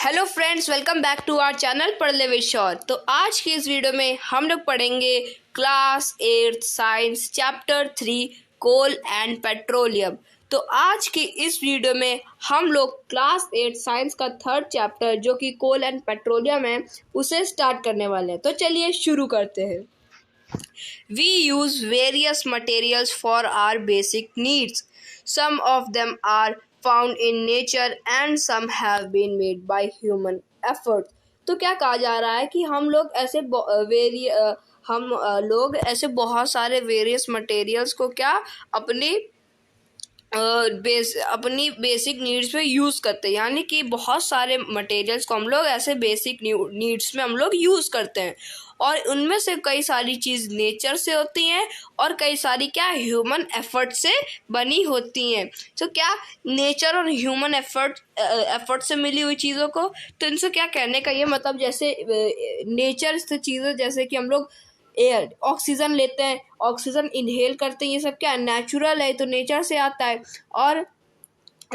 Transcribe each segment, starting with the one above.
Hello friends, welcome back to our channel पढ़ ले with शौर्य। तो आज की इस वीडियो में हम लोग पढ़ेंगे class 8 science chapter 3 coal and petroleum. तो आज की इस वीडियो में हम लोग क्लास 8 साइंस का थर्ड चैप्टर जो कि कोल एंड पेट्रोलियम है उसे स्टार्ट करने वाले हैं। तो चलिए शुरू करते हैं। We use various materials for our basic needs. Some of them are found in nature and some have been made by human effort. तो क्या कहा जा रहा है कि हम लोग ऐसे लोग ऐसे बहुत सारे वेरियस मटेरियल्स को क्या अपनी बेसिक नीड्स में यूज़ करते हैं, यानी कि बहुत सारे मटेरियल्स को हम लोग ऐसे बेसिक नीड्स में हम लोग यूज़ करते हैं और उनमें से कई सारी चीज़ नेचर से होती हैं और कई सारी क्या ह्यूमन एफर्ट से बनी होती हैं। तो क्या नेचर और ह्यूमन एफर्ट से मिली हुई चीज़ों को, तो इनसे क्या कहने का ये मतलब, जैसे नेचर से चीज़ें जैसे कि हम लोग एयर ऑक्सीजन लेते हैं, ऑक्सीजन इनहेल करते हैं, ये सब क्या नेचुरल है, तो नेचर से आता है। और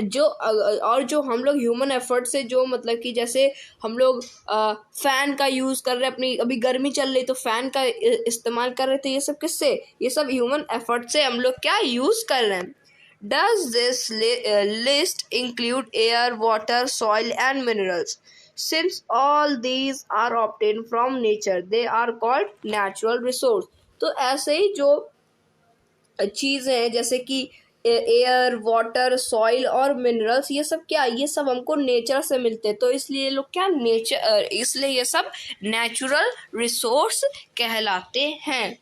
जो हम लोग ह्यूमन एफर्ट से जो मतलब कि जैसे हम लोग फ़ैन का यूज़ कर रहे हैं, अपनी अभी गर्मी चल रही तो फ़ैन का इस्तेमाल कर रहे थे, ये सब किससे, ये सब ह्यूमन एफर्ट से हम लोग क्या यूज़ कर रहे हैं। Does this list include air, water, soil and minerals? Since all these are obtained from nature, they are called natural resource. तो ऐसे ही जो चीज़ें हैं जैसे कि एयर, वाटर, सॉइल और मिनरल्स, ये सब क्या, ये सब हमको नेचर से मिलते हैं, तो इसलिए लोग क्या इसलिए ये सब नेचुरल रिसोर्स कहलाते हैं।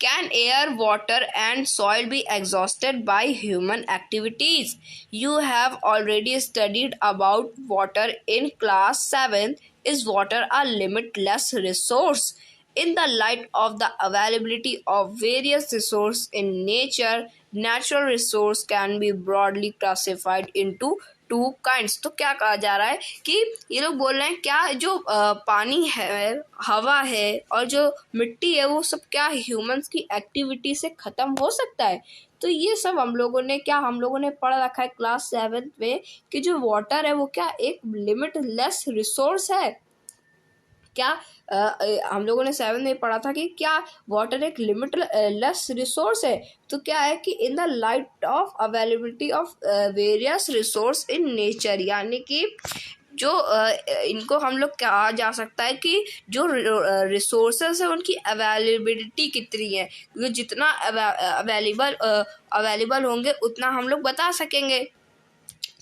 Can air, water and soil be exhausted by human activities? You have already studied about water in class 7. Is water a limitless resource? In the light of the availability of various resources in nature, natural resource can be broadly classified into two kinds. तो क्या कहा जा रहा है कि ये लोग बोल रहे हैं क्या जो पानी है, हवा है और जो मिट्टी है वो सब क्या ह्यूमंस की एक्टिविटी से ख़त्म हो सकता है। तो ये सब हम लोगों ने पढ़ रखा है क्लास 7 में कि जो वाटर है वो क्या एक लिमिटलेस रिसोर्स है। क्या हम लोगों ने 7 में पढ़ा था कि क्या वाटर एक लिमिटलेस रिसोर्स है। तो क्या है कि in the light of availability of various resource in nature, यानी कि जो इनको हम लोग कहा जा सकता है कि जो रिसोर्सेस है उनकी अवेलेबिलिटी कितनी है, क्योंकि जितना अवेलेबल होंगे उतना हम लोग बता सकेंगे।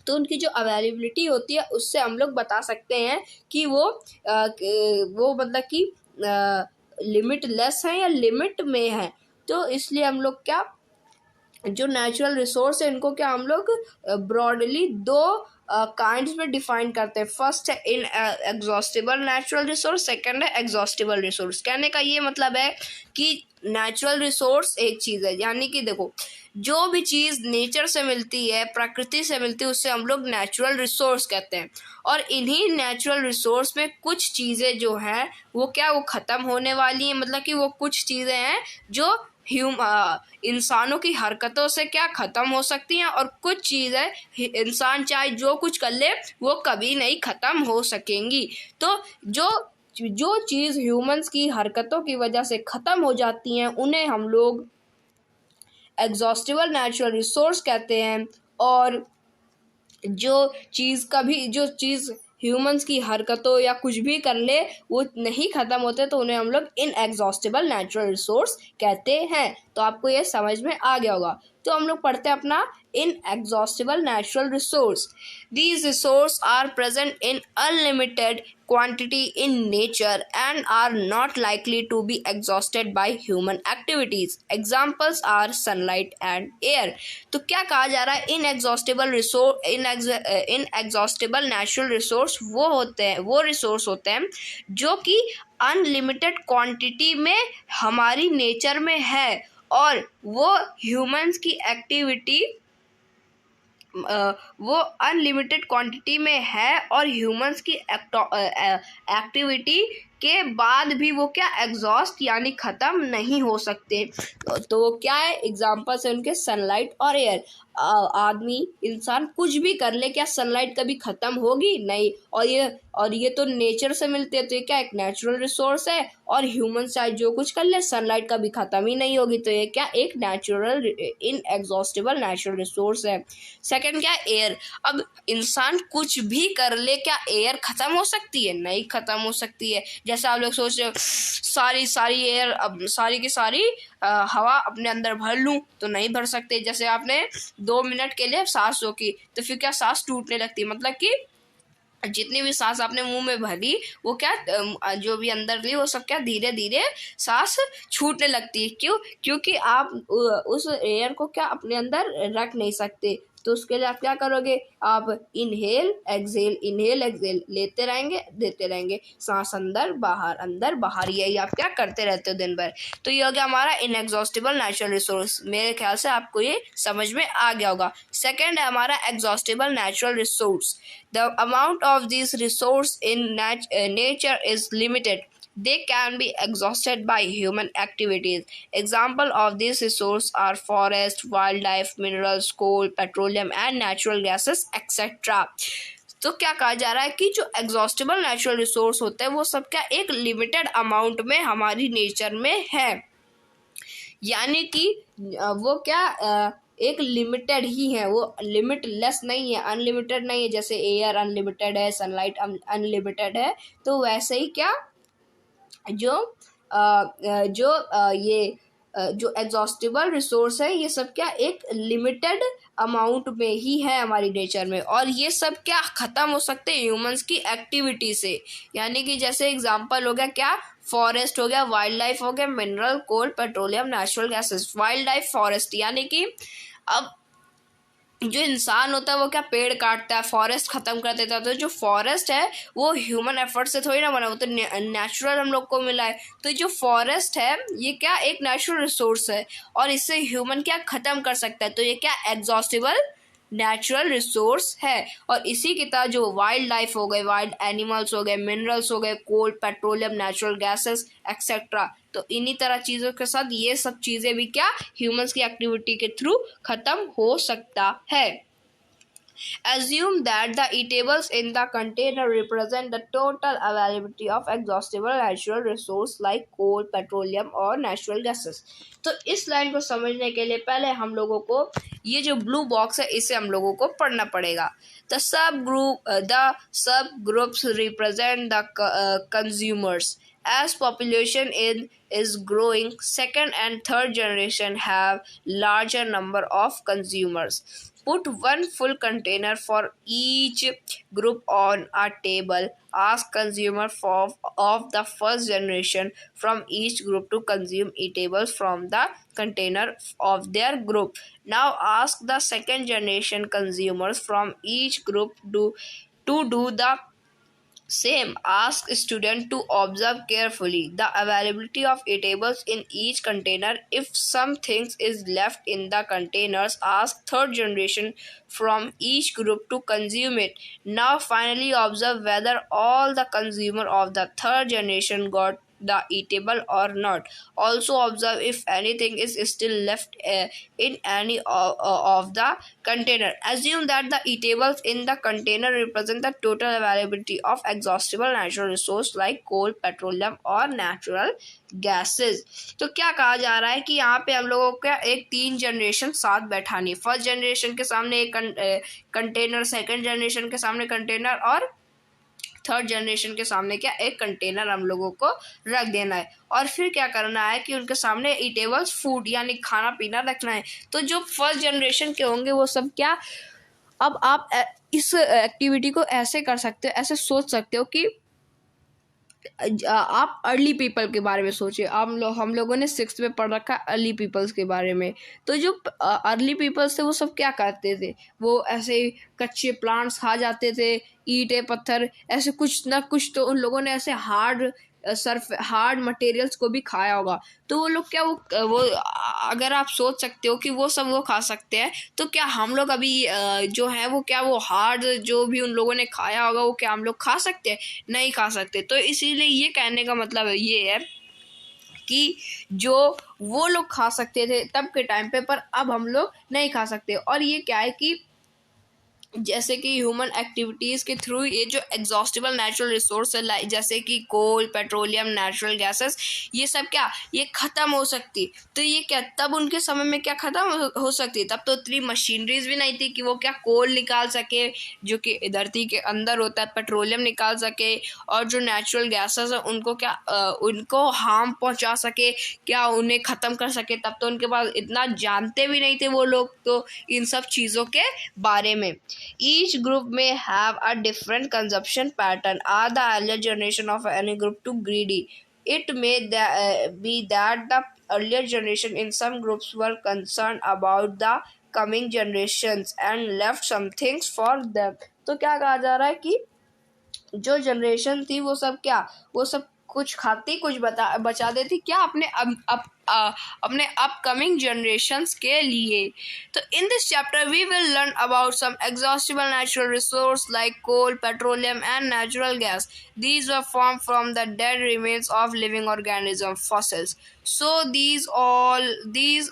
तो उनकी जो अवेलेबिलिटी होती है उससे हम लोग बता सकते हैं कि वो मतलब कि लिमिटलेस है या लिमिट में है। तो इसलिए हम लोग क्या जो नेचुरल रिसोर्स है इनको क्या हम लोग ब्रॉडली दो काइंड्स में डिफाइन करते हैं। फर्स्ट है इन एग्जॉस्टिबल नेचुरल रिसोर्स, सेकंड है एग्जॉस्टिबल रिसोर्स। कहने का ये मतलब है कि नेचुरल रिसोर्स एक चीज़ है, यानी कि देखो जो भी चीज़ नेचर से मिलती है, प्रकृति से मिलती है, उससे हम लोग नेचुरल रिसोर्स कहते हैं। और इन्हीं नेचुरल रिसोर्स में कुछ चीज़ें जो हैं वो क्या वो ख़त्म होने वाली हैं, मतलब कि वो कुछ चीज़ें हैं जो इंसानों की हरकतों से क्या ख़त्म हो सकती हैं और कुछ चीज़ें इंसान चाहे जो कुछ कर ले वो कभी नहीं ख़त्म हो सकेंगी। तो जो चीज़ ह्यूमंस की हरकतों की वजह से ख़त्म हो जाती हैं उन्हें हम लोग एग्जॉस्टिबल नेचुरल रिसोर्स कहते हैं। और जो चीज़ ह्यूमंस की हरकतों या कुछ भी कर ले वो नहीं ख़त्म होते तो उन्हें हम लोग इनएग्जॉस्टिबल नेचुरल रिसोर्स कहते हैं। तो आपको ये समझ में आ गया होगा। तो हम लोग पढ़ते हैं अपना inexhaustible natural resource. These resources are present in unlimited quantity in nature and are not likely to be exhausted by human activities. Examples are sunlight and air. तो क्या कहा जा रहा है, इनएग्जॉस्टिबल नेचुरल रिसोर्स वो रिसोर्स होते हैं जो कि अनलिमिटेड क्वांटिटी में हमारी नेचर में है और वो ह्यूमंस की एक्टिविटी वो अनलिमिटेड क्वांटिटी में है और ह्यूमंस की एक्टिविटी के बाद भी वो क्या एग्जॉस्ट यानी ख़त्म नहीं हो सकते। तो वो क्या है, एग्जाम्पल्स है उनके सनलाइट और एयर। आदमी इंसान कुछ भी कर ले, क्या सनलाइट कभी ख़त्म होगी? नहीं। और ये तो नेचर से मिलते हैं, तो ये क्या एक नेचुरल रिसोर्स है। और ह्यूमन चाहे जो कुछ कर ले, सनलाइट कभी ख़त्म ही नहीं होगी, तो ये क्या एक नेचुरल इनएग्जॉस्टिबल नेचुरल रिसोर्स है। सेकंड क्या है, एयर। अब इंसान कुछ भी कर ले, क्या एयर ख़त्म हो सकती है? नहीं ख़त्म हो सकती है। जैसे आप लोग सोच रहे हो सारी एयर, अब सारी की सारी हवा अपने अंदर भर लूँ, तो नहीं भर सकते। जैसे आपने 2 मिनट के लिए सांस रोकी, तो फिर क्या सांस टूटने लगती है, मतलब कि जितनी भी सांस आपने मुंह में भरी, वो क्या जो भी अंदर ली, वो सब क्या धीरे धीरे सांस छूटने लगती है। क्यों? क्योंकि आप उस एयर को क्या अपने अंदर रख नहीं सकते। तो उसके लिए आप क्या करोगे, आप इनहेल एक्सहेल लेते रहेंगे, देते रहेंगे, सांस अंदर बाहर, यही आप क्या करते रहते हो दिन भर। तो ये हो गया हमारा इनएग्जॉस्टिबल नेचुरल रिसोर्स। मेरे ख्याल से आपको ये समझ में आ गया होगा। सेकेंड है हमारा exhaustible natural resource. The amount of these resources in nature is limited. They can be exhausted by human activities. Example of these resources are forest, wildlife, minerals, coal, petroleum, and natural gases, etc. तो क्या कहा जा रहा है कि जो exhaustible natural resource होते हैं, वो सब क्या एक लिमिटेड अमाउंट में हमारी नेचर में है। यानी कि वो क्या एक लिमिटेड ही है, वो लिमिटलेस नहीं है, अनलिमिटेड नहीं है। जैसे एयर अनलिमिटेड है, सनलाइट अनलिमिटेड है, तो वैसे ही क्या जो एग्जॉस्टिबल रिसोर्स है, ये सब क्या एक लिमिटेड अमाउंट में ही है हमारी नेचर में, और ये सब क्या ख़त्म हो सकते हैं ह्यूमंस की एक्टिविटी से। यानी कि जैसे एग्जांपल हो गया क्या, फॉरेस्ट हो गया, वाइल्ड लाइफ हो गया, mineral, coal, petroleum, natural gases. Wildlife, forest, यानी कि अब जो इंसान होता है वो क्या पेड़ काटता है, फॉरेस्ट खत्म कर देता है। तो जो फॉरेस्ट है वो ह्यूमन एफर्ट से थोड़ी ना बना, वो तो नेचुरल हम लोग को मिला है। तो जो फॉरेस्ट है ये क्या एक नेचुरल रिसोर्स है, और इससे ह्यूमन क्या ख़त्म कर सकता है। तो ये क्या एग्जॉस्टिबल नेचुरल रिसोर्स है। और इसी की तरह जो वाइल्ड लाइफ हो गए, वाइल्ड एनिमल्स हो गए, मिनरल्स हो गए, कोल, पेट्रोलियम, नेचुरल गैसेस एक्सेट्रा, तो इन्हीं तरह चीज़ों के साथ ये सब चीज़ें भी क्या ह्यूमंस की एक्टिविटी के थ्रू ख़त्म हो सकता है। Assume that the eatables in the container represent the total availability of exhaustible natural resource like coal, petroleum और natural gases. तो इस लाइन को समझने के लिए पहले हम लोगों को ये जो ब्लू बॉक्स है इसे हम लोगों को पढ़ना पड़ेगा। The subgroups represent the consumers. As population is growing, second and third generation have larger number of consumers. Put one full container for each group on a table. Ask consumer of the first generation from each group to consume eatables from the container of their group. Now ask the second generation consumers from each group to do the same. Ask student to observe carefully the availability of eatables in each container. If something is left in the containers, ask third generation from each group to consume it. Now finally observe whether all the consumer of the third generation got the eatable or not. Also observe if anything is still left in any of the container. Assume that the eatables in the container represent the total availability of exhaustible natural resource like coal, petroleum और natural gases. तो क्या कहा जा रहा है कि यहाँ पे हम लोगों का एक 3 जनरेशन साथ बैठानी। फर्स्ट जनरेशन के सामने एक कंटेनर, सेकंड जनरेशन के सामने कंटेनर, और थर्ड जनरेशन के सामने क्या एक कंटेनर हम लोगों को रख देना है। और फिर क्या करना है कि उनके सामने ईटेबल्स फूड यानी खाना पीना रखना है। तो जो फर्स्ट जनरेशन के होंगे वो सब क्या, अब आप इस एक्टिविटी को ऐसे कर सकते हो, ऐसे सोच सकते हो कि आप अर्ली पीपल के बारे में सोचिए। हम लोगों ने 6th में पढ़ रखा अर्ली पीपल्स के बारे में। तो जो अर्ली पीपल्स थे वो सब क्या करते थे, वो ऐसे कच्चे प्लांट्स खा जाते थे, ईंटें पत्थर ऐसे कुछ ना कुछ, तो उन लोगों ने ऐसे हार्ड सर्फ हार्ड मटेरियल्स को भी खाया होगा। तो वो लोग क्या वो अगर आप सोच सकते हो कि वो सब वो खा सकते हैं, तो क्या हम लोग अभी जो है वो क्या वो हार्ड जो भी उन लोगों ने खाया होगा वो क्या हम लोग खा सकते हैं? नहीं खा सकते। तो इसीलिए ये कहने का मतलब ये है कि जो वो लोग खा सकते थे तब के टाइम पे, पर अब हम लोग नहीं खा सकते। और ये क्या है कि जैसे कि ह्यूमन एक्टिविटीज़ के थ्रू ये जो एग्जॉस्टिबल नेचुरल रिसोर्स है जैसे कि कोल, पेट्रोलियम, नेचुरल गैसेस, ये सब क्या ये ख़त्म हो सकती। तो ये क्या तब उनके समय में क्या ख़त्म हो सकती? तब तो इतनी मशीनरीज भी नहीं थी कि वो क्या कोल निकाल सके जो कि धरती के अंदर होता है, पेट्रोलियम निकाल सके, और जो नेचुरल गैसेस है उनको क्या उनको हार्म पहुंचा सके, क्या उन्हें ख़त्म कर सके। तब तो उनके पास इतना जानते भी नहीं थे वो लोग तो इन सब चीज़ों के बारे में। Each group may have a different consumption pattern. Are the earlier generation of any group too greedy? It may be that the earlier generation in some groups were concerned about the coming generations and left some things for them. तो क्या कहा जा रहा है कि जो generation थी वो सब क्या वो सब कुछ खाती कुछ बचा देती क्या अपने अपकमिंग जनरेशंस के लिए। तो in this chapter we will learn about some exhaustible natural resource like coal, petroleum and natural gas. These were formed from the dead remains of living organisms, fossils. So these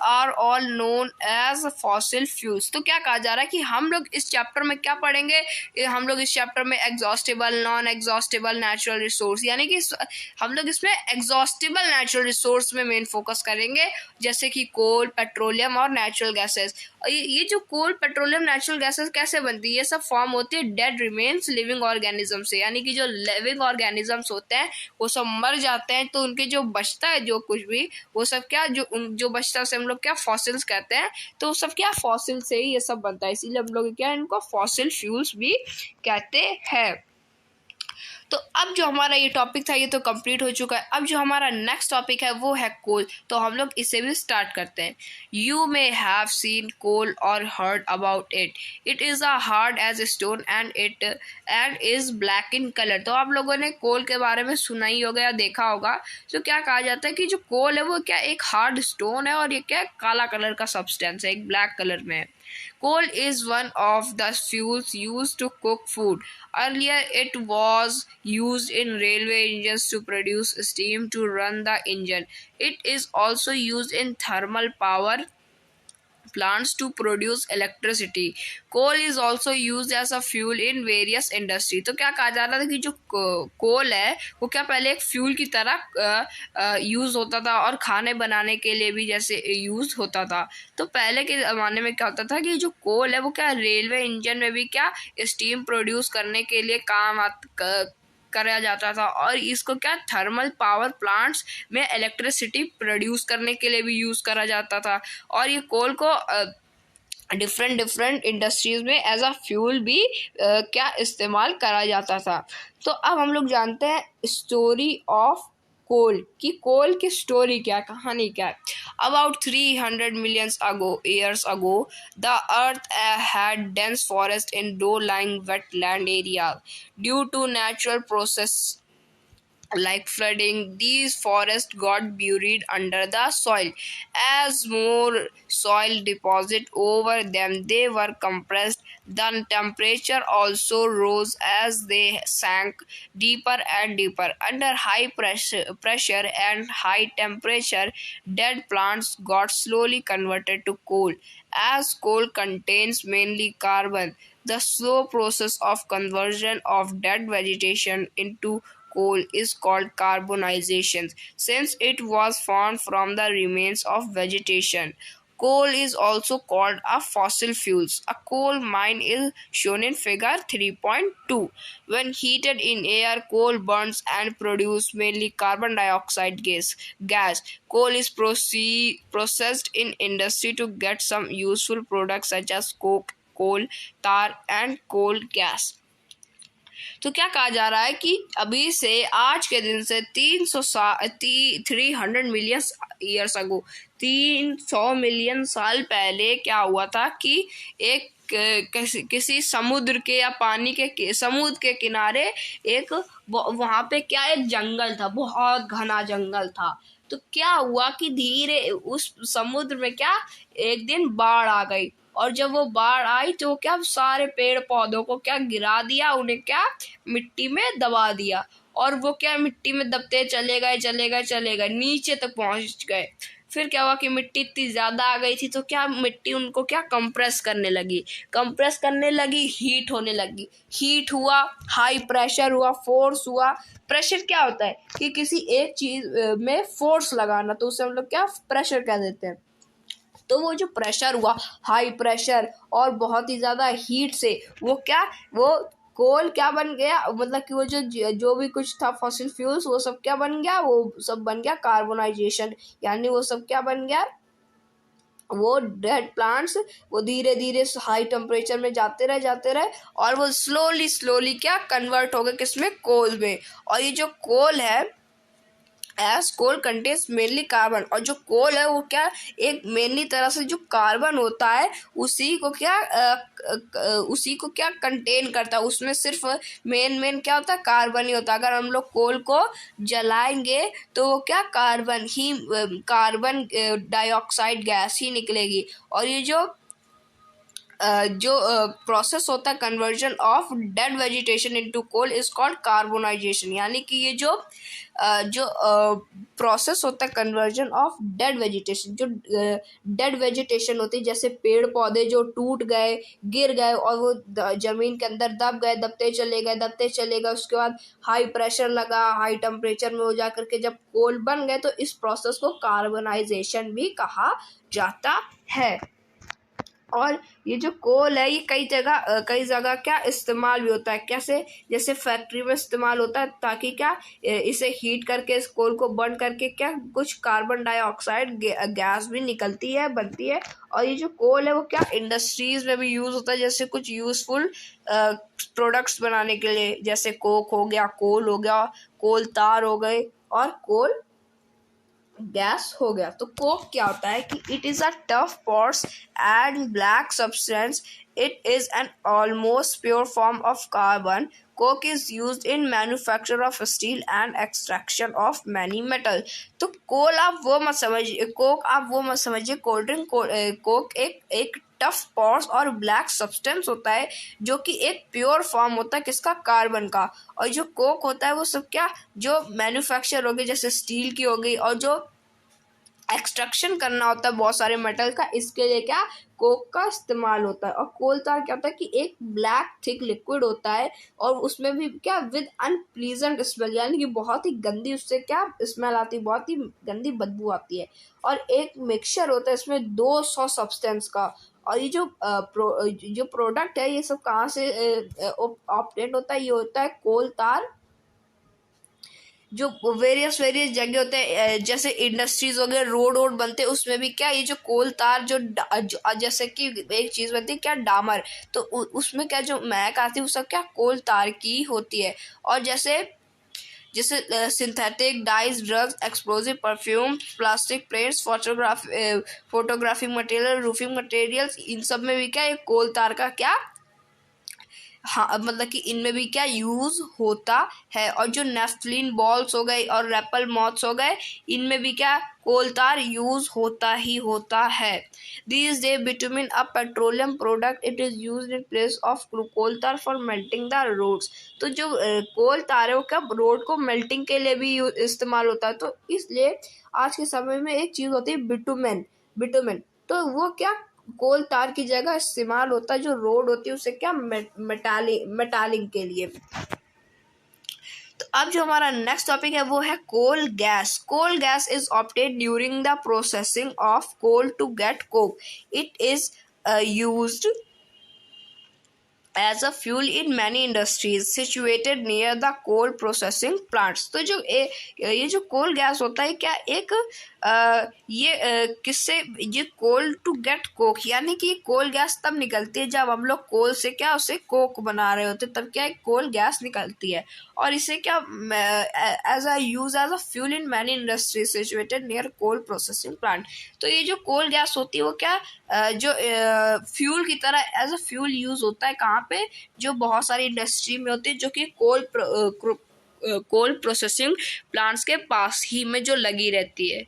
are all known as fossil fuels. तो क्या कहा जा रहा है कि हम लोग इस चैप्टर में क्या पढ़ेंगे? हम लोग इस चैप्टर में exhaustible, non exhaustible natural resource, यानी कि हम लोग इसमें एग्जॉस्टिबल नेचुरल रिसोर्स में मेन फोकस करेंगे, जैसे कि कोल, पेट्रोलियम और नेचुरल गैसेस। ये जो कोल, पेट्रोलियम, नेचुरल गैसेस कैसे बनती है? ये सब फॉर्म होती है डेड रिमेन्स लिविंग ऑर्गेनिज्म से, यानी कि जो लिविंग ऑर्गेनिजम्स होते हैं वो सब मर जाते हैं, तो उनके जो बचता है जो कुछ भी वो सब क्या जो बचता है उसे हम लोग क्या फॉसिल्स कहते हैं। तो वो सब क्या फॉसिल से ही ये सब बनता है, इसीलिए हम लोग क्या इनको फॉसिल फ्यूल्स भी कहते हैं। तो अब जो हमारा ये टॉपिक था ये तो कंप्लीट हो चुका है। अब जो हमारा नेक्स्ट टॉपिक है वो है कोल। तो हम लोग इसे भी स्टार्ट करते हैं। You may have seen coal और heard about it. It is a hard as stone and is black in colour. तो आप लोगों ने कोल के बारे में सुना ही होगा या देखा होगा। तो क्या कहा जाता है कि जो कोल है वो क्या एक हार्ड स्टोन है और ये क्या काला कलर का सब्सटेंस है, एक ब्लैक कलर में है। Coal is one of the fuels used to cook food. Earlier, it was used in railway engines to produce steam to run the engine. It is also used in thermal power plants to produce electricity. Coal is also used as a fuel in various industry. तो क्या कहा जा रहा था कि जो coal है वो क्या पहले एक फ्यूल की तरह यूज होता था और खाने बनाने के लिए भी जैसे यूज होता था। तो पहले के ज़माने में क्या होता था कि जो कोल है वो क्या रेलवे इंजन में भी क्या स्टीम प्रोड्यूस करने के लिए काम करा जाता था, और इसको क्या थर्मल पावर प्लांट्स में इलेक्ट्रिसिटी प्रोड्यूस करने के लिए भी यूज़ करा जाता था। और ये कोल को डिफरेंट इंडस्ट्रीज में एज अ फ्यूल भी क्या इस्तेमाल करा जाता था। तो अब हम लोग जानते हैं स्टोरी ऑफ कोल की कोल की स्टोरी क्या, कहानी क्या है। About 300 million years ago, the earth had dense forest in low-lying wetland areas. Due to natural process like flooding, these forests got buried under the soil. As more soil deposited over them, they were compressed. The temperature also rose as they sank deeper and deeper. Under high pressure and high temperature, dead plants got slowly converted to coal. As coal contains mainly carbon, the slow process of conversion of dead vegetation into coal is called carbonization, since it was formed from the remains of vegetation. Coal is also called a fossil fuels. A coal mine is shown in figure 3.2. When heated in air, coal burns and produces mainly carbon dioxide gas. Coal is processed in industry to get some useful products such as coke, coal, tar and coal gas. तो क्या कहा जा रहा है कि अभी से आज के दिन से 300 मिलियन ईयर्स अगो 300 मिलियन साल पहले क्या हुआ था कि एक किसी समुद्र के या पानी के समुद्र के किनारे एक वहां पे क्या एक जंगल था, बहुत घना जंगल था। तो क्या हुआ कि धीरे उस समुद्र में क्या एक दिन बाढ़ आ गई, और जब वो बाढ़ आई तो क्या सारे पेड़ पौधों को क्या गिरा दिया, उन्हें क्या मिट्टी में दबा दिया, और वो क्या मिट्टी में दबते चले गए चले गए चले गए, नीचे तक पहुंच गए। फिर क्या हुआ कि मिट्टी इतनी ज़्यादा आ गई थी तो क्या मिट्टी उनको क्या कंप्रेस करने लगी, हीट होने लगी, हीट हुआ, हाई प्रेशर हुआ, फोर्स हुआ। प्रेशर क्या होता है कि किसी एक चीज़ में फोर्स लगाना, तो उसे हम लोग क्या प्रेशर कह देते हैं। तो वो जो प्रेशर हुआ, हाई प्रेशर और बहुत ही ज़्यादा हीट से वो कोल क्या बन गया, मतलब कि वो जो भी कुछ था फॉसिल फ्यूल्स, वो सब क्या बन गया, वो सब बन गया कार्बोनाइजेशन। यानी वो सब क्या बन गया, वो डेड प्लांट्स वो धीरे धीरे हाई टेम्परेचर में जाते रहे और वो स्लोली क्या कन्वर्ट हो गए किसमें, कोल में। और ये जो कोल है, as coal contains mainly carbon, और जो कोल है वो क्या एक मेनली तरह से जो कार्बन होता है उसी को क्या कंटेन करता है। उसमें सिर्फ मेन क्या होता है, कार्बन ही होता है। अगर हम लोग कोल को जलाएंगे तो वो क्या कार्बन डाइऑक्साइड गैस ही निकलेगी। और ये जो प्रोसेस होता है conversion of dead vegetation into coal is called carbonisation. यानी कि ये जो प्रोसेस होता है कन्वर्जन ऑफ डेड वेजिटेशन, जो डेड वेजिटेशन होती है, जैसे पेड़ पौधे जो टूट गए, गिर गए और वो जमीन के अंदर दबते चले गए, उसके बाद हाई प्रेशर लगा, हाई टेम्परेचर में हो जा करके जब कोल बन गए, तो इस प्रोसेस को कार्बनाइजेशन भी कहा जाता है। और ये जो कोल है ये कई जगह क्या इस्तेमाल भी होता है। कैसे, जैसे फैक्ट्री में इस्तेमाल होता है ताकि क्या इसे हीट करके इस कोल को बर्न करके क्या कुछ कार्बन डाइऑक्साइड गैस भी निकलती है, बनती है। और ये जो कोल है वो क्या इंडस्ट्रीज में भी यूज होता है, जैसे कुछ यूजफुल प्रोडक्ट्स बनाने के लिए, जैसे कोक हो गया, कोल हो गया, कोल तार हो गए और कोल गैस हो गया। तो कोक क्या होता है कि it is a tough pores and black substance, it is an almost pure form of carbon. Coke is used in manufacture of steel and extraction of many metal. तो कोक आप वो मत समझिए कोल्ड ड्रिंक। कोक एक tough pores और black substance होता है जो कि एक प्योर फॉर्म होता है किसका, कार्बन का। और जो कोक होता है वो सब क्या जो मैन्युफैक्चर हो गई, जैसे स्टील की हो गई, और जो एक्सट्रैक्शन करना होता है बहुत सारे मेटल का, इसके लिए क्या कोक का इस्तेमाल होता है। और कोल तार क्या होता है कि एक ब्लैक थिक लिक्विड होता है और उसमें भी क्या विद अनप्लीजेंट स्मेल, यानी कि बहुत ही गंदी उससे क्या स्मेल आती है, बहुत ही गंदी बदबू आती है। और एक मिक्सचर होता है इसमें 200 सब्सटेंस का। और ये जो प्रोडक्ट है ये सब कहाँ से ऑब्टेन होता है, ये होता है कोल तार, जो वेरियस जगह होते हैं, जैसे इंडस्ट्रीज वगैरह, रोड बनते हैं, उसमें भी क्या ये जो कोल तार जो जैसे कि एक चीज़ बनती है क्या डामर, तो उसमें क्या जो महक आती है वो सब क्या कोल तार की होती है। और जैसे synthetic dyes, drugs, explosive perfume, plastic plates, photographic material, roofing materials, इन सब में भी क्या ये कोल तार का क्या हाँ मतलब कि इनमें भी क्या यूज होता है। और जो नेफ्थलीन बॉल्स हो गए और रेपल मॉथ्स हो गए, इनमें भी क्या कोल तार यूज होता ही होता है। This day bitumen a petroleum product, it is used in place of coal tar for melting the roads. तो जो कोल तार है वो क्या रोड को मेल्टिंग के लिए भी इस्तेमाल होता है। तो इसलिए आज के समय में एक चीज होती है बिटुमेन, तो वो क्या कोल तार की जगह इस्तेमाल होता है, जो रोड होती है उसे क्या मेटालिंग के लिए। तो अब जो हमारा नेक्स्ट टॉपिक है वो है coal gas. Coal gas is obtained during the processing of coal to get coke. It is used as a fuel in many industries situated near the coal processing plants। तो ये जो कोल gas होता है क्या एक किससे, ये कोल टू गेट कोक, यानी कि कोल गैस तब निकलती है जब हम लोग कोल से क्या उसे कोक बना रहे होते, तब क्या एक कोल गैस निकलती है। और इसे क्या as a fuel in many industries situated near coal processing plant. तो ये जो कोल गैस होती है वो क्या जो फ्यूल की तरह एज अ फ्यूल यूज होता है कहाँ पे, जो बहुत सारी इंडस्ट्री में होती है, जो कि कोल प्रोसेसिंग प्लांट्स के पास ही में जो लगी रहती है।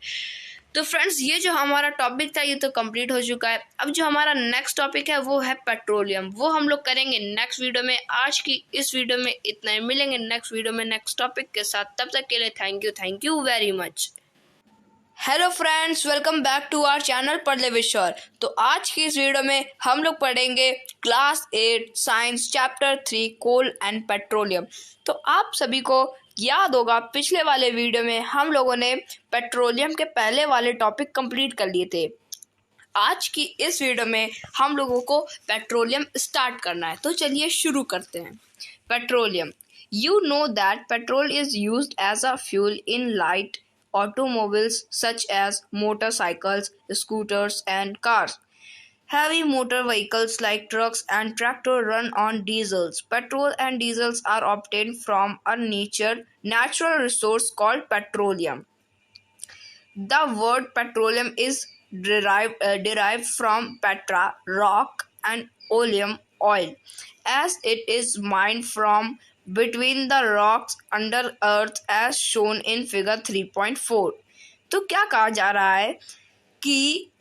तो फ्रेंड्स, ये जो हमारा टॉपिक था ये तो कंप्लीट हो चुका है। अब जो हमारा नेक्स्ट टॉपिक है वो है पेट्रोलियम, वो हम लोग करेंगे नेक्स्ट वीडियो में। आज की इस वीडियो में इतना ही, मिलेंगे नेक्स्ट वीडियो में नेक्स्ट टॉपिक के साथ। तब तक के लिए thank you very much. Hello friends, welcome back to our channel पढ़ विद सर। तो आज की इस वीडियो में हम लोग पढ़ेंगे class 8 science chapter 3 coal and petroleum. तो आप सभी को याद होगा पिछले वाले वीडियो में हम लोगों ने पेट्रोलियम के पहले वाले टॉपिक कंप्लीट कर लिए थे। आज की इस वीडियो में हम लोगों को पेट्रोलियम स्टार्ट करना है, तो चलिए शुरू करते हैं। Petroleum, you know that petrol is used as a fuel in light automobiles such as motorcycles, scooters, and cars. Heavy motor vehicles like trucks and tractors run on diesels. Petrol and diesels are obtained from a natural resource called petroleum. The word petroleum is derived from petra, rock, and oleum, oil, as it is mined from between the rocks under earth as shown in figure 3.4। तो क्या कहा जा रहा है कि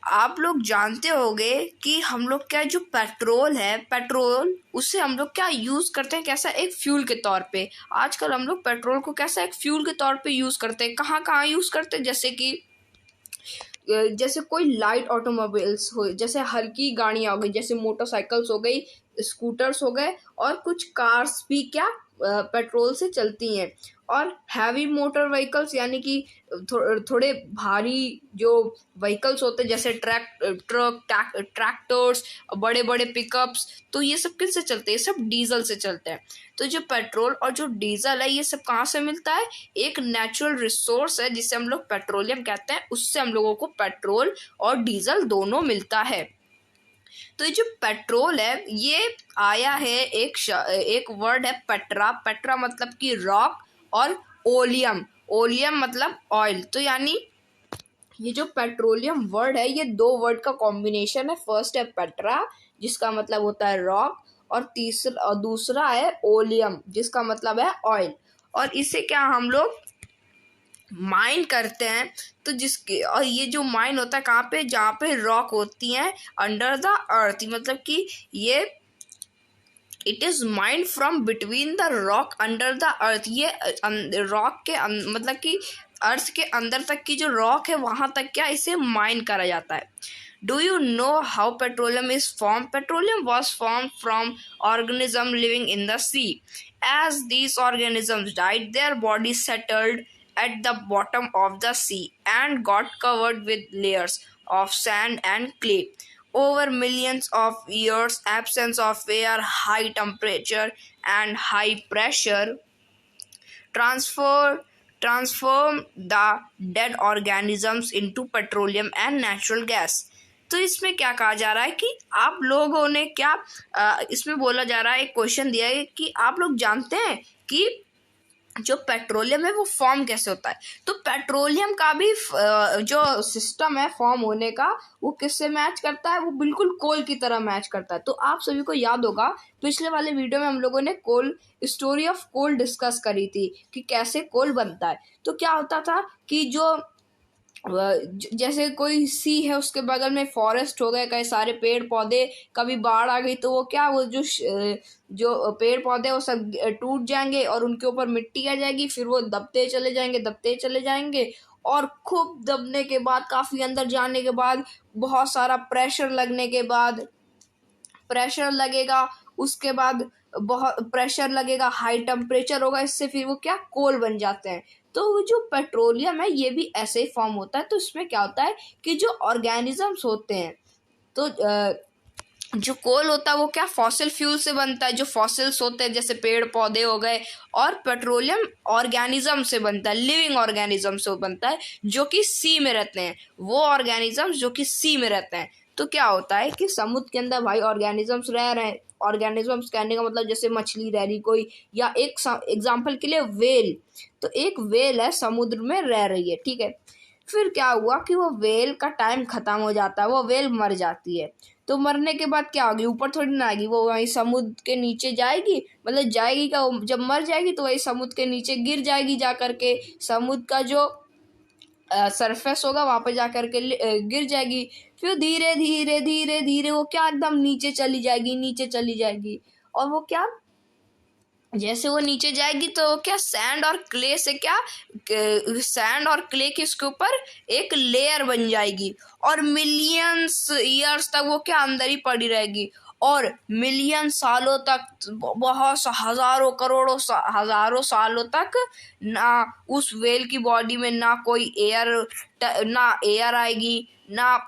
आप लोग जानते होंगे कि हम लोग क्या जो पेट्रोल है, पेट्रोल उससे हम लोग क्या यूज़ करते हैं, कैसा एक फ्यूल के तौर पे। आजकल हम लोग पेट्रोल को कैसा एक फ्यूल के तौर पे यूज़ करते हैं, कहाँ कहाँ यूज़ करते हैं, जैसे कोई लाइट ऑटोमोबाइल्स हो, जैसे हल्की गाड़ियाँ हो गई, जैसे मोटरसाइकिल्स हो गई, स्कूटर्स हो गए, और कुछ कार्स भी क्या पेट्रोल से चलती हैं। और हैवी मोटर व्हीकल्स यानी कि थोड़े भारी जो व्हीकल्स होते हैं, जैसे ट्रैक्टर्स, बड़े बड़े पिकअप्स, तो ये सब किससे चलते हैं, ये सब डीजल से चलते हैं। तो जो पेट्रोल और जो डीजल है ये सब कहाँ से मिलता है, एक नेचुरल रिसोर्स है जिसे हम लोग पेट्रोलियम कहते हैं, उससे हम लोगों को पेट्रोल और डीजल दोनों मिलता है। तो ये जो पेट्रोल है ये आया है एक वर्ड है पेट्रा। पेट्रा मतलब कि रॉक, और ओलियम मतलब ऑयल। तो यानी ये जो पेट्रोलियम वर्ड है ये दो वर्ड का कॉम्बिनेशन है। फर्स्ट है पेट्रा जिसका मतलब होता है रॉक, और दूसरा है ओलियम जिसका मतलब है ऑयल। और इसे क्या हम लोग माइन करते हैं, तो जिसके और ये जो माइन होता है कहाँ पे, जहाँ पे रॉक होती हैं अंडर द अर्थ, मतलब कि ये it is mind from between the rock under the earth. ये रॉक के मतलब कि अर्थ के अंदर तक की जो रॉक है वहाँ तक क्या इसे माइन करा जाता है। Do you know how petroleum is formed? Petroleum was formed from organisms living in the sea. As these organisms died, their bodies settled at the bottom of the sea and got covered with layers of sand and clay. Over millions of years, absence of air, high temperature, and high pressure transform the dead organisms into petroleum and natural gas। तो इसमें क्या कहा जा रहा है कि आप लोगों ने क्या इसमें बोला जा रहा है, एक क्वेश्चन दिया है कि आप लोग जानते हैं कि जो पेट्रोलियम है वो फॉर्म कैसे होता है। तो पेट्रोलियम का भी जो सिस्टम है फॉर्म होने का वो किससे मैच करता है, वो बिल्कुल कोल की तरह मैच करता है। तो आप सभी को याद होगा पिछले वाले वीडियो में हम लोगों ने स्टोरी ऑफ कोल डिस्कस करी थी कि कैसे कोल बनता है। तो क्या होता था कि जो जैसे कोई सी है उसके बगल में फॉरेस्ट हो गए, कई सारे पेड़ पौधे, कभी बाढ़ आ गई तो वो क्या वो जो पेड़ पौधे वो सब टूट जाएंगे और उनके ऊपर मिट्टी आ जाएगी, फिर वो दबते चले जाएंगे और खूब दबने के बाद काफ़ी अंदर जाने के बाद बहुत सारा प्रेशर लगने के बाद प्रेशर लगेगा, उसके बाद बहुत प्रेशर लगेगा, हाई टेम्परेचर होगा, इससे फिर वो क्या कोल बन जाते हैं। तो जो पेट्रोलियम है ये भी ऐसे ही फॉर्म होता है। तो इसमें क्या होता है कि जो ऑर्गेनिजम्स होते हैं, तो जो कोल होता है वो क्या फॉसिल फ्यूल से बनता है, जो फॉसिल्स होते हैं जैसे पेड़ पौधे हो गए, और पेट्रोलियम ऑर्गेनिज्म से बनता है, लिविंग ऑर्गेनिज्म से बनता है जो कि सी में रहते हैं, वो ऑर्गेनिजम्स जो कि सी में रहते हैं। तो क्या होता है कि समुद्र के अंदर भाई ऑर्गेनिजम्स रह रहे हैं। ऑर्गेनिजम्स कहने का मतलब जैसे मछली रह रही कोई, या एक एग्जाम्पल के लिए वेल, तो एक वेल है समुद्र में रह रही है, ठीक है। फिर क्या हुआ कि वो वेल का टाइम खत्म हो जाता है, वो वेल मर जाती है। तो मरने के बाद क्या होगी, ऊपर थोड़ी ना आएगी, वो वहीं समुद्र के नीचे जाएगी, मतलब जाएगी क्या, जब मर जाएगी तो वही समुद्र के नीचे गिर जाएगी, जा करके समुद्र का जो सरफेस होगा वहां पे जा करके गिर जाएगी। फिर धीरे धीरे धीरे धीरे वो क्या एकदम नीचे चली जाएगी, नीचे चली जाएगी। और वो क्या, जैसे वो नीचे जाएगी तो क्या सैंड और क्ले से क्या, सैंड और क्ले के इसके ऊपर एक लेयर बन जाएगी, और मिलियंस ईयर्स तक वो क्या अंदर ही पड़ी रहेगी, और मिलियन सालों तक, बहुत हजारों करोड़ों हजारों सालों तक ना उस वेल की बॉडी में ना कोई एयर आएगी, ना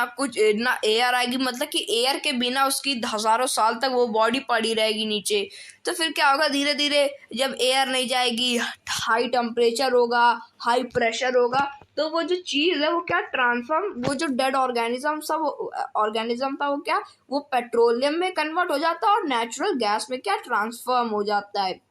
कुछ, ना एयर आएगी, मतलब कि एयर के बिना उसकी हजारों साल तक वो बॉडी पड़ी रहेगी नीचे। तो फिर क्या होगा, धीरे धीरे जब एयर नहीं जाएगी, हाई टेम्परेचर होगा, हाई प्रेशर होगा, तो वो जो चीज़ है वो क्या ट्रांसफॉर्म, वो जो डेड ऑर्गेनिज्म था वो क्या, वो पेट्रोलियम में कन्वर्ट हो जाता है और नेचुरल गैस में क्या ट्रांसफॉर्म हो जाता है।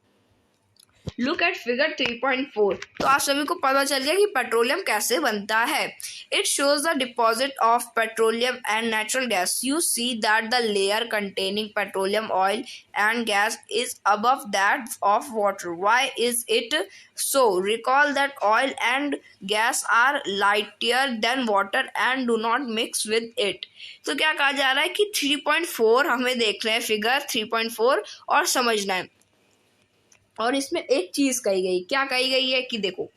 Look at figure 3.4। तो आप सभी को पता चल गया कि पेट्रोलियम कैसे बनता है। It shows the deposit of petroleum and natural gas. You see that the layer containing petroleum oil and gas is above that of water. Why is it so? Recall that oil and gas are lighter than water and do not mix with it. तो क्या कहा जा रहा है कि 3.4 हमें देख रहे हैं, फिगर 3.4, और समझना है। और इसमें एक चीज कही गई, क्या कही गई है कि देखो,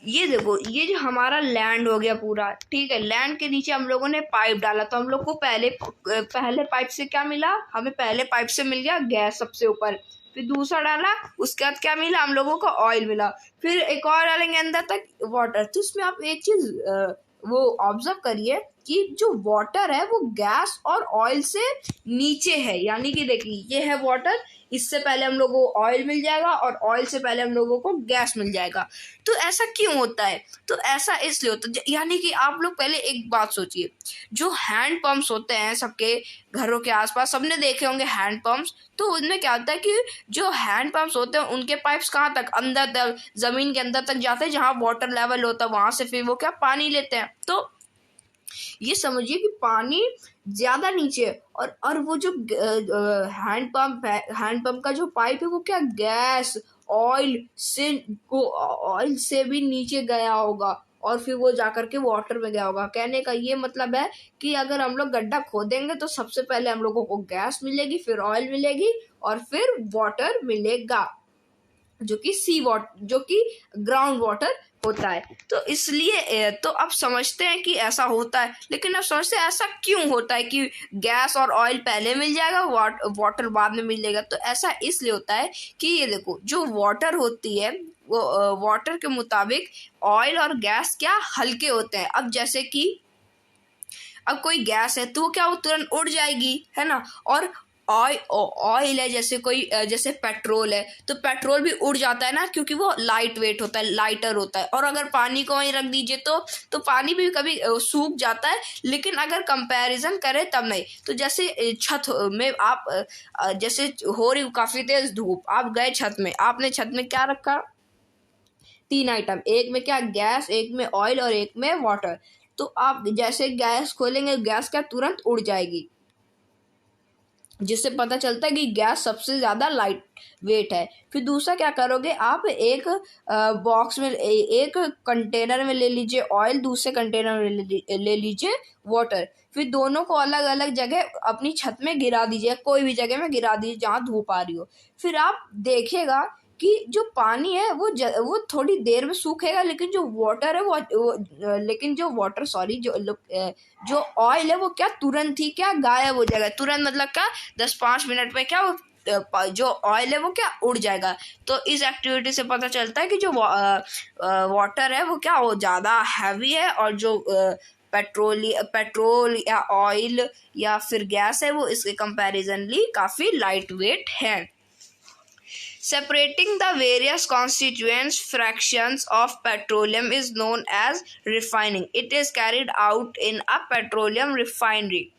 ये देखो, ये जो हमारा लैंड हो गया पूरा, ठीक है, लैंड के नीचे हम लोगों ने पाइप डाला, तो हम लोग को पहले पाइप से क्या मिला, हमें पहले पाइप से मिल गया गैस सबसे ऊपर, फिर दूसरा डाला, उसके बाद क्या मिला, हम लोगों को ऑयल मिला, फिर एक और डालेंगे अंदर तक वाटर। तो इसमें आप एक चीज वो ऑब्जर्व करिए कि जो वाटर है वो गैस और ऑयल से नीचे है, यानी कि देखिए ये है वाटर, इससे पहले हम लोगों को ऑयल मिल जाएगा और ऑयल से पहले हम लोगों को गैस मिल जाएगा। तो ऐसा क्यों होता है, तो ऐसा इसलिए होता है, यानी कि आप लोग पहले एक बात सोचिए, जो हैंड पंप्स होते हैं सबके घरों के आसपास, सबने देखे होंगे हैंड पंप्स, तो उनमें क्या होता है कि जो हैंड पंप्स होते हैं उनके पाइप्स कहाँ तक, अंदर तक, जमीन के अंदर तक जाते हैं, जहाँ वाटर लेवल होता है वहां से फिर वो क्या पानी लेते हैं। तो ये समझिए कि पानी ज्यादा नीचे है, और वो जो हैंड पंप का जो पाइप है वो क्या गैस ऑयल से भी नीचे गया होगा, और फिर वो जाकर के वाटर में गया होगा। कहने का ये मतलब है कि अगर हम लोग गड्ढा खोदेंगे तो सबसे पहले हम लोगों को गैस मिलेगी, फिर ऑयल मिलेगी, और फिर वाटर मिलेगा, जो कि ग्राउंड वाटर होता है। तो इसलिए तो अब समझते हैं कि ऐसा होता है, लेकिन अब समझते हैं ऐसा क्यों होता है कि गैस और ऑयल पहले मिल जाएगा, वाटर बाद में मिलेगा। तो ऐसा इसलिए होता है कि ये देखो, जो वाटर होती है वो वाटर के मुताबिक ऑयल और गैस क्या हल्के होते हैं। अब जैसे कि अब कोई गैस है तो क्या वो तुरंत उड़ जाएगी, है ना, और ऑयल है, जैसे पेट्रोल है, तो पेट्रोल भी उड़ जाता है ना, क्योंकि वो लाइट वेट होता है, लाइटर होता है। और अगर पानी को वहीं रख दीजिए तो पानी भी कभी सूख जाता है, लेकिन अगर कंपैरिजन करें तब नहीं। तो जैसे छत में आप जैसे हो रही काफी तेज धूप, आप गए छत में, आपने छत में क्या रखा, 3 आइटम, एक में क्या गैस, एक में ऑयल और एक में वाटर। तो आप जैसे गैस खोलेंगे, गैस क्या तुरंत उड़ जाएगी, जिससे पता चलता है कि गैस सबसे ज़्यादा लाइट वेट है। फिर दूसरा क्या करोगे, आप एक बॉक्स में, एक कंटेनर में ले लीजिए ऑयल, दूसरे कंटेनर में ले लीजिए वाटर, फिर दोनों को अलग अलग जगह अपनी छत में गिरा दीजिए, कोई भी जगह में गिरा दीजिए जहाँ धूप आ रही हो। फिर आप देखिएगा कि जो पानी है वो थोड़ी देर में सूखेगा, लेकिन जो वाटर है लेकिन जो वाटर सॉरी जो ऑयल है वो क्या तुरंत ही क्या गायब हो जाएगा। तुरंत मतलब क्या 10-5 मिनट में क्या वो जो ऑयल है वो क्या उड़ जाएगा। तो इस एक्टिविटी से पता चलता है कि जो वाटर है वो क्या वो ज़्यादा हैवी है, और जो पेट्रोल या ऑयल या फिर गैस है वो इसके कंपैरिजनली काफ़ी लाइट वेट है। Separating the various constituent fractions of petroleum is known as refining. It is carried out in a petroleum refinery.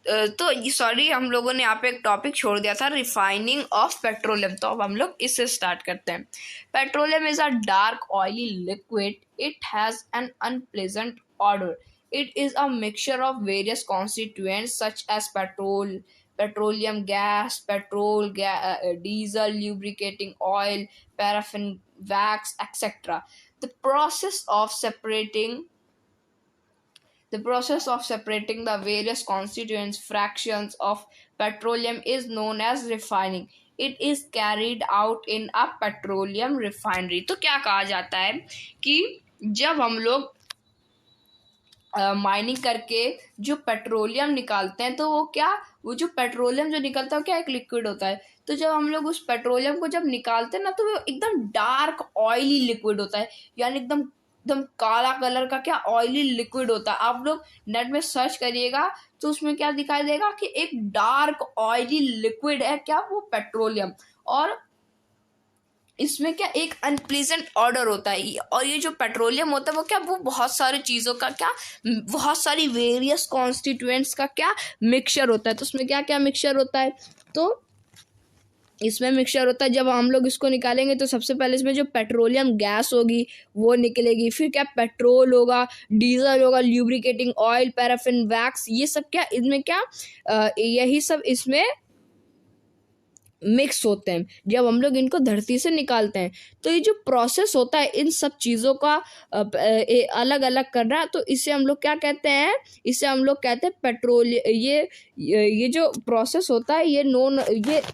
तो सॉरी हम लोगों ने यहाँ पे एक टॉपिक छोड़ दिया था, रिफाइनिंग ऑफ पेट्रोलियम। तो अब हम लोग इससे स्टार्ट करते हैं। Petroleum is a dark oily liquid. It has an unpleasant odour. It is a mixture of various constituents such as petroleum gas, diesel, lubricating oil, paraffin, wax, etc. The process of separating the various constituent fractions of petroleum is known as refining. It is carried out in a petroleum refinery. तो क्या कहा जाता है कि जब हम लोग mining करके जो पेट्रोलियम निकालते हैं तो वो जो पेट्रोलियम जो निकलता है क्या एक लिक्विड होता है। तो जब हम लोग उस पेट्रोलियम को जब निकालते हैं ना तो वो एकदम डार्क ऑयली लिक्विड होता है, यानी एकदम काला कलर का क्या ऑयली लिक्विड होता है। आप लोग नेट में सर्च करिएगा तो उसमें क्या दिखाई देगा कि एक डार्क ऑयली लिक्विड है क्या वो पेट्रोलियम, और इसमें क्या एक अनप्लीजेंट ऑर्डर होता है। और ये जो पेट्रोलियम होता है वो क्या वो बहुत सारी चीज़ों का क्या बहुत सारी वेरियस कॉन्स्टिट्यूएंट्स का क्या मिक्सचर होता है। तो उसमें क्या क्या मिक्सचर होता है, तो इसमें मिक्सचर होता है जब हम लोग इसको निकालेंगे तो सबसे पहले इसमें जो पेट्रोलियम गैस होगी वो निकलेगी, फिर क्या पेट्रोल होगा, डीजल होगा, ल्यूब्रिकेटिंग ऑयल, पैराफिन, वैक्स, ये सब क्या इनमें क्या यही सब इसमें मिक्स होते हैं जब हम लोग इनको धरती से निकालते हैं। तो ये जो प्रोसेस होता है इन सब चीज़ों का अलग अलग करना, तो इसे हम लोग क्या कहते हैं, इसे हम लोग कहते हैं पेट्रोल। ये जो प्रोसेस होता है ये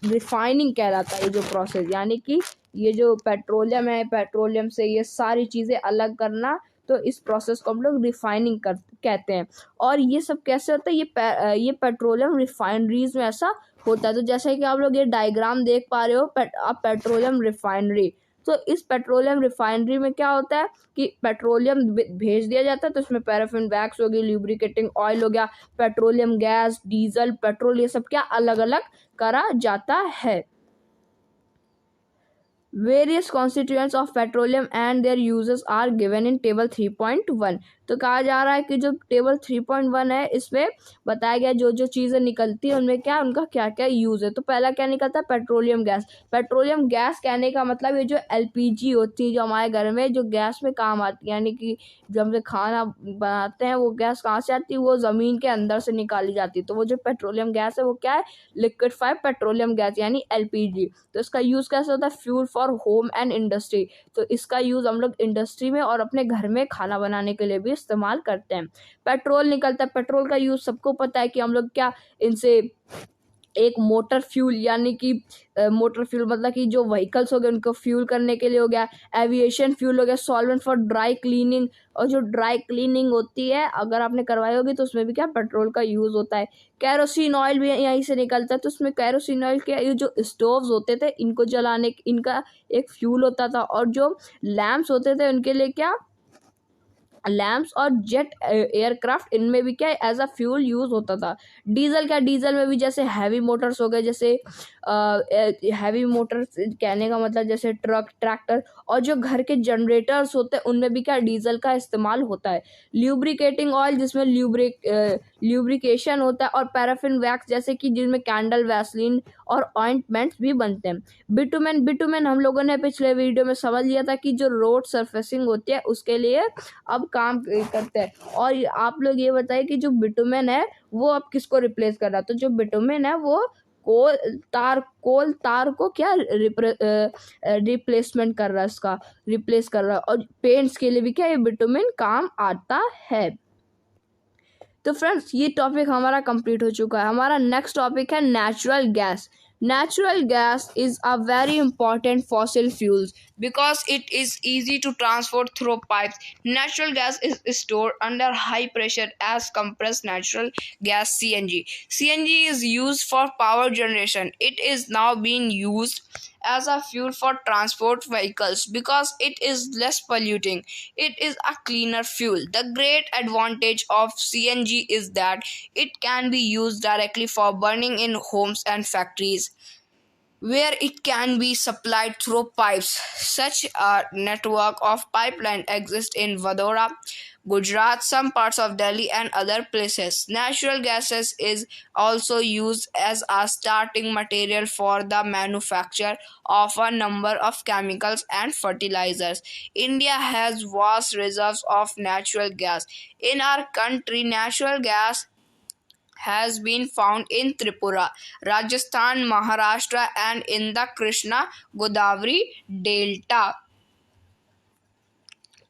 रिफाइनिंग कहलाता है। ये जो प्रोसेस यानी कि ये जो पेट्रोलियम है, पेट्रोलियम से ये सारी चीज़ें अलग करना, तो इस प्रोसेस को हम लोग रिफाइनिंग कहते हैं। और ये सब कैसे होता है, ये पेट्रोलियम रिफाइनरीज में ऐसा होता है। तो जैसे कि आप लोग ये डायग्राम देख पा रहे हो पेट्रोलियम रिफाइनरी, तो इस पेट्रोलियम रिफाइनरी में क्या होता है कि पेट्रोलियम भेज दिया जाता है, तो इसमें पैराफिन, वैक्स हो गई, ल्यूब्रिकेटिंग ऑयल हो गया, पेट्रोलियम गैस, डीजल, पेट्रोल, ये सब क्या अलग अलग करा जाता है। Various constituents of petroleum and their uses are given in table 3.1. तो कहा जा रहा है कि जो टेबल 3.1 है इसमें बताया गया जो जो चीज़ें निकलती है उनमें क्या उनका क्या क्या यूज़ है। तो पहला क्या निकलता है, पेट्रोलियम गैस। पेट्रोलियम गैस कहने का मतलब ये जो एलपीजी होती है जो हमारे घर में जो गैस में काम आती है, यानी कि जब हम खाना बनाते हैं वो गैस कहाँ से आती है, वो ज़मीन के अंदर से निकाली जाती है। तो वो जो पेट्रोलियम गैस है वो क्या है, लिक्विफाइड पेट्रोलियम गैस यानी एलपीजी। तो इसका यूज़ कैसे होता है, fuel for home and industry. तो इसका यूज़ हम लोग इंडस्ट्री में और अपने घर में खाना बनाने के लिए भी इस्तेमाल करते हैं। पेट्रोल निकलता है, पेट्रोल का यूज़ सबको पता है कि हम लोग क्या इनसे एक मोटर फ्यूल यानी कि मोटर फ्यूल मतलब कि जो व्हीकल्स हो गए उनको फ्यूल करने के लिए हो गया, एविएशन फ्यूल हो गया, सॉल्वेंट फॉर ड्राई क्लीनिंग, और जो ड्राई क्लीनिंग होती है अगर आपने करवाई होगी तो उसमें भी क्या पेट्रोल का यूज़ होता है। कैरोसिन ऑयल भी यहीं से निकलता है, तो उसमें कैरोसिन ऑयल के ये जो स्टोव्स होते थे इनको जलाने इनका एक फ्यूल होता था, और जो लैम्प्स होते थे उनके लिए क्या लैम्प्स और जेट एयरक्राफ्ट इनमें भी क्या एज अ फ्यूल यूज़ होता था। डीजल क्या, डीजल में भी जैसे हैवी मोटर्स हो गए, जैसे हैवी मोटर्स कहने का मतलब जैसे ट्रक, ट्रैक्टर, और जो घर के जनरेटर्स होते हैं उनमें भी क्या डीजल का इस्तेमाल होता है। ल्यूब्रिकेटिंग ऑयल जिसमें ल्यूब्रिकेशन होता है, और पैराफिन वैक्स जैसे कि जिनमें कैंडल, वैसलीन और ऑइंटमेंट्स भी बनते हैं। बिटुमेन हम लोगों ने पिछले वीडियो में समझ लिया था कि जो रोड सरफेसिंग होती है उसके लिए अब काम करते हैं। और आप लोग ये बताइए कि जो बिटुमेन है वो अब किसको रिप्लेस कर रहा है, तो जो बिटुमेन है वो कोल तार को क्या रिप्लेसमेंट कर रहा है, इसका रिप्लेस कर रहा है। और पेंट्स के लिए भी क्या ये बिटुमेन काम आता है। तो फ्रेंड्स ये टॉपिक हमारा कंप्लीट हो चुका है। हमारा नेक्स्ट टॉपिक है natural gas. Natural gas is a very important fossil fuels because it is easy to transport through pipes. Natural gas is stored under high pressure as compressed natural gas (CNG). CNG is used for power generation. It is now being used as a fuel for transport vehicles because it is less polluting. It is a cleaner fuel. The great advantage of CNG is that it can be used directly for burning in homes and factories, where it can be supplied through pipes. Such a network of pipeline exists in Vadodara, Gujarat, some parts of Delhi, and other places. Natural gases is also used as a starting material for the manufacture of a number of chemicals and fertilizers. India has vast reserves of natural gas. In our country, natural gas has been found in Tripura, Rajasthan, Maharashtra, and in the Krishna Godavari Delta.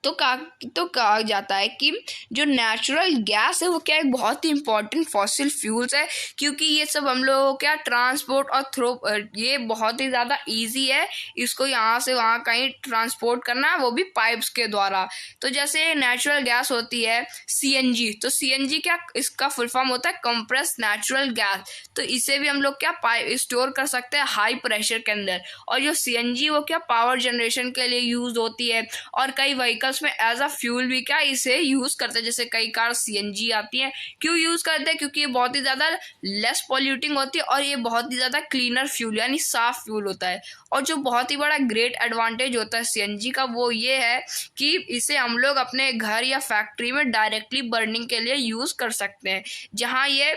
तो कहा जाता है कि जो natural gas है वो क्या एक बहुत ही इंपॉर्टेंट फॉसिल फ्यूल्स है, क्योंकि ये सब हम लोगों को क्या ट्रांसपोर्ट और थ्रो ये बहुत ही ज़्यादा इजी है इसको यहाँ से वहाँ कहीं ट्रांसपोर्ट करना, वो भी पाइप्स के द्वारा। तो जैसे नेचुरल गैस होती है CNG, तो CNG क्या इसका फुल फॉर्म होता है कंप्रेस नेचुरल गैस। तो इसे भी हम लोग क्या पाइप स्टोर कर सकते हैं हाई प्रेशर के अंदर। और जो CNG वो क्या पावर जनरेशन के लिए यूज होती है, और कई व्हीकल्स में एज अ फ्यूल भी क्या इसे यूज करते हैं। जैसे कई कार CNG आती है, क्यों यूज करते हैं? क्योंकि ये बहुत ही ज्यादा लेस पॉल्यूटिंग होती है और ये बहुत ही ज्यादा क्लीनर फ्यूल यानी साफ फ्यूल होता है। और जो बहुत ही बड़ा ग्रेट एडवांटेज होता है CNG का वो ये है कि इसे हम लोग अपने घर या फैक्ट्री में डायरेक्टली बर्निंग के लिए यूज कर सकते हैं, जहाँ ये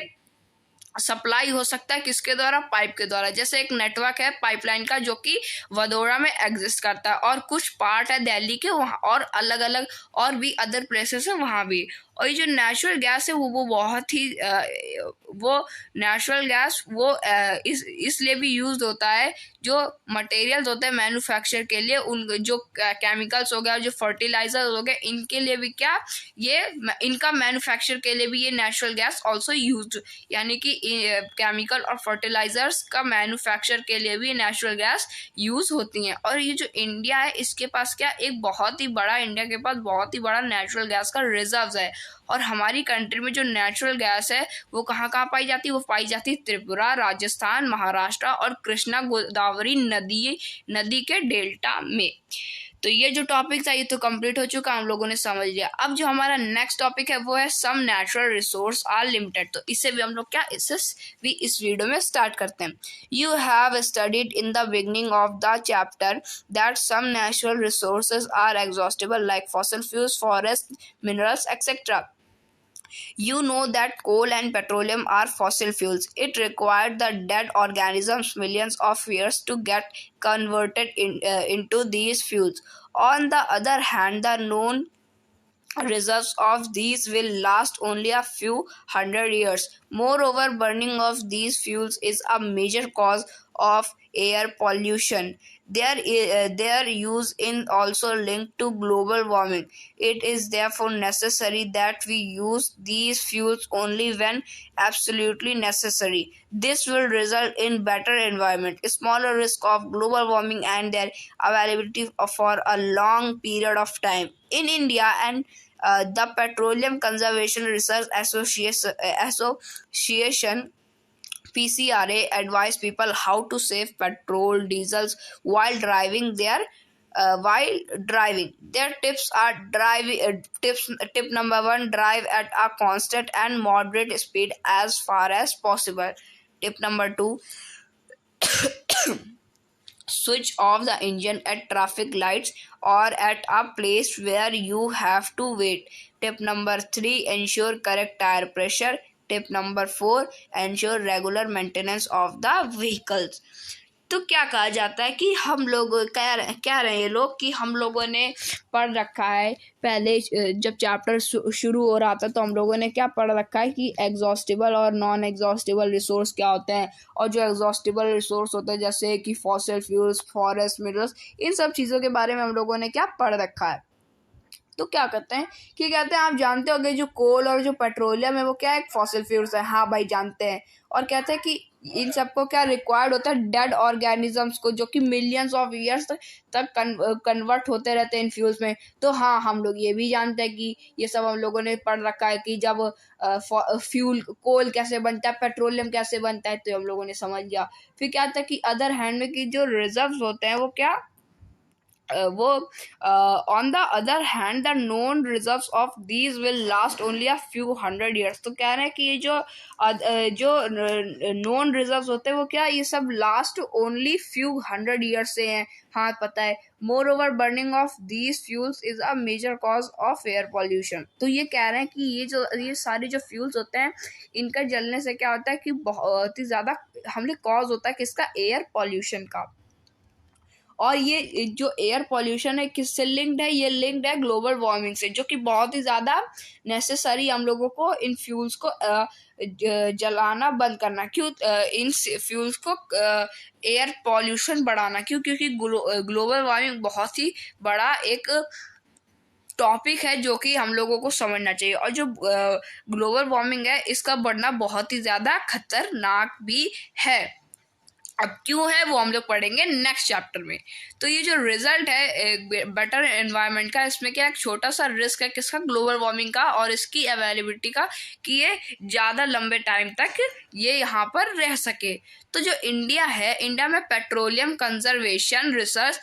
सप्लाई हो सकता है किसके द्वारा? पाइप के द्वारा। जैसे एक नेटवर्क है पाइपलाइन का जो कि वडोदरा में एग्जिस्ट करता है, और कुछ पार्ट है दिल्ली के वहाँ, और अलग अलग और भी अदर प्लेसेस है वहाँ भी। और ये जो नेचुरल गैस है वो बहुत ही वो नेचुरल गैस वो इसलिए भी यूज होता है, जो मटेरियल्स होते हैं मैन्युफैक्चर के लिए, उन जो केमिकल्स हो गया, जो फर्टिलाइजर हो गए, इनके लिए भी क्या ये इनका मैन्युफैक्चर के लिए भी ये नेचुरल गैस ऑल्सो यूज, यानी कि केमिकल और फर्टिलाइजर्स का मैन्युफैक्चर के लिए भी नेचुरल गैस यूज होती हैं। और ये जो इंडिया है इसके पास क्या एक बहुत ही बड़ा इंडिया के पास बहुत ही बड़ा नेचुरल गैस का रिजर्व है। और हमारी कंट्री में जो नेचुरल गैस है वो कहाँ कहाँ पाई जाती है? वो पाई जाती है त्रिपुरा, राजस्थान, महाराष्ट्र और कृष्णा गोदावरी नदी के डेल्टा में। तो ये जो टॉपिक था ये तो कंप्लीट हो चुका, हम लोगों ने समझ लिया। अब जो हमारा नेक्स्ट टॉपिक है वो है some natural resource are limited. तो इससे भी हम लोग क्या इस वीडियो में स्टार्ट करते हैं। You have studied in the beginning of the chapter that some natural resources are exhaustible like fossil fuels, forest, minerals etcetera. You know that coal and petroleum are fossil fuels. It required the dead organisms millions of years to get converted into these fuels. On the other hand, the known reserves of these will last only a few hundred years. Moreover, burning of these fuels is a major cause of air pollution. Their use is also linked to global warming. It is therefore necessary that we use these fuels only when absolutely necessary. This will result in better environment, smaller risk of global warming, and their availability for a long period of time. In India and the Petroleum Conservation Research Association PCRA advise people how to save petrol, diesels while driving. Their tips are tip number 1: drive at a constant and moderate speed as far as possible. Tip number 2: switch off the engine at traffic lights or at a place where you have to wait. Tip number 3: ensure correct tire pressure. Tip number 4: ensure regular maintenance of the vehicles. तो क्या कहा जाता है कि हम लोग क्या रहे हैं लोग कि हम लोगों ने पढ़ रखा है पहले जब चैप्टर शुरू हो रहा था तो हम लोगों ने क्या पढ़ रखा है कि एग्जॉस्टेबल और नॉन एग्जॉस्टेबल रिसोर्स क्या होते हैं। और जो एग्जॉस्टेबल रिसोर्स होते हैं जैसे कि फॉसिल फ्यूल्स, फॉरेस्ट, मिनरल्स, इन सब चीज़ों के बारे में हम लोगों ने क्या पढ़ रखा है। तो क्या कहते हैं कि कहते हैं आप जानते होंगे जो कोल और जो पेट्रोलियम है वो क्या एक फॉसिल फ्यूल्स है। हाँ भाई जानते हैं। और कहते हैं कि इन सबको क्या रिक्वायर्ड होता है, डेड ऑर्गेनिजम्स को, जो कि मिलियंस ऑफ ईयर्स तक कन्वर्ट होते रहते हैं इन फ्यूल्स में। तो हाँ, हम लोग ये भी जानते हैं कि ये सब हम लोगों ने पढ़ रखा है कि जब फ्यूल कोल कैसे बनता है, पेट्रोलियम कैसे बनता है, तो हम लोगों ने समझ लिया। फिर क्या था कि अदर हैंड में कि जो रिजर्व्स होते हैं वो क्या वो on the other hand the known reserves of these will last only a few 100 years। तो कह रहे हैं कि ये जो नोन रिजर्व्स होते हैं वो क्या, ये सब लास्ट ओनली फ्यू 100 years से हैं। हाँ पता है। Moreover burning of these fuels is a major cause of air pollution. तो ये कह रहे हैं कि ये सारे जो फ्यूल्स होते हैं इनका जलने से क्या होता है कि बहुत ही ज़्यादा हमने कॉज होता है किसका, एयर पॉल्यूशन का। और ये जो एयर पॉल्यूशन है किससे लिंक्ड है, ये लिंक्ड है ग्लोबल वार्मिंग से, जो कि बहुत ही ज़्यादा नेसेसरी हम लोगों को इन फ्यूल्स को जलाना बंद करना। क्यों इन फ्यूल्स को एयर पॉल्यूशन बढ़ाना, क्यों, क्योंकि ग्लोबल वार्मिंग बहुत ही बड़ा एक टॉपिक है जो कि हम लोगों को समझना चाहिए। और जो ग्लोबल वार्मिंग है इसका बढ़ना बहुत ही ज़्यादा खतरनाक भी है। अब क्यों है वो हम लोग पढ़ेंगे नेक्स्ट चैप्टर में। तो ये जो रिजल्ट है बेटर एनवायरनमेंट का, इसमें क्या एक छोटा सा रिस्क है किसका, ग्लोबल वार्मिंग का और इसकी अवेलेबिलिटी का, कि ये ज़्यादा लंबे टाइम तक ये यहाँ पर रह सके। तो जो इंडिया है, इंडिया में petroleum conservation research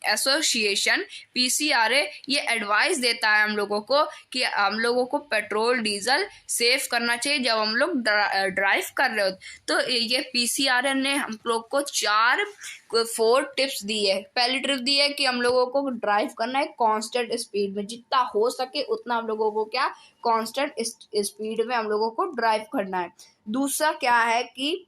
association PCRA ये एडवाइस देता है हम लोगों को कि हम लोगों को पेट्रोल डीजल सेव करना चाहिए जब हम लोग ड्राइव कर रहे हो। तो ये PCRA ने हम लोग को 4 टिप्स दी है। पहली टिप दी है कि हम लोगों को ड्राइव करना है कांस्टेंट स्पीड में, जितना हो सके उतना हम लोगों को क्या, कांस्टेंट स्पीड में हम लोगों को ड्राइव करना है। दूसरा क्या है कि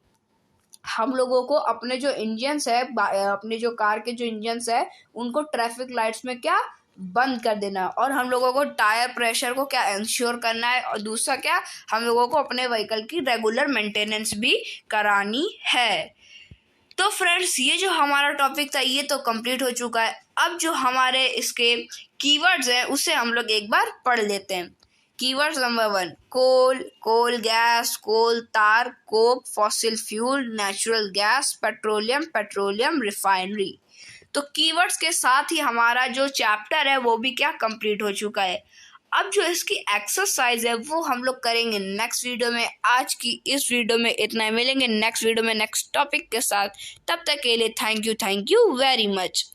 हम लोगों को अपने जो इंजन्स है, अपने जो कार के जो इंजन्स है उनको ट्रैफिक लाइट्स में क्या, बंद कर देना। और हम लोगों को टायर प्रेशर को क्या, इंश्योर करना है। और दूसरा क्या, हम लोगों को अपने व्हीकल की रेगुलर मेंटेनेंस भी करानी है। तो फ्रेंड्स, ये जो हमारा टॉपिक था ये तो कंप्लीट हो चुका है। अब जो हमारे इसके कीवर्ड्स हैं उसे हम लोग एक बार पढ़ लेते हैं। कीवर्ड्स नंबर 1, कोल गैस, कोल तार, Coke, fossil fuel, natural gas, petroleum, refinery. तो कीवर्ड्स के साथ ही हमारा जो चैप्टर है वो भी क्या, कंप्लीट हो चुका है। अब जो इसकी एक्सरसाइज है वो हम लोग करेंगे नेक्स्ट वीडियो में। आज की इस वीडियो में इतना ही, मिलेंगे नेक्स्ट वीडियो में नेक्स्ट टॉपिक के साथ। तब तक के लिए थैंक यू वेरी मच।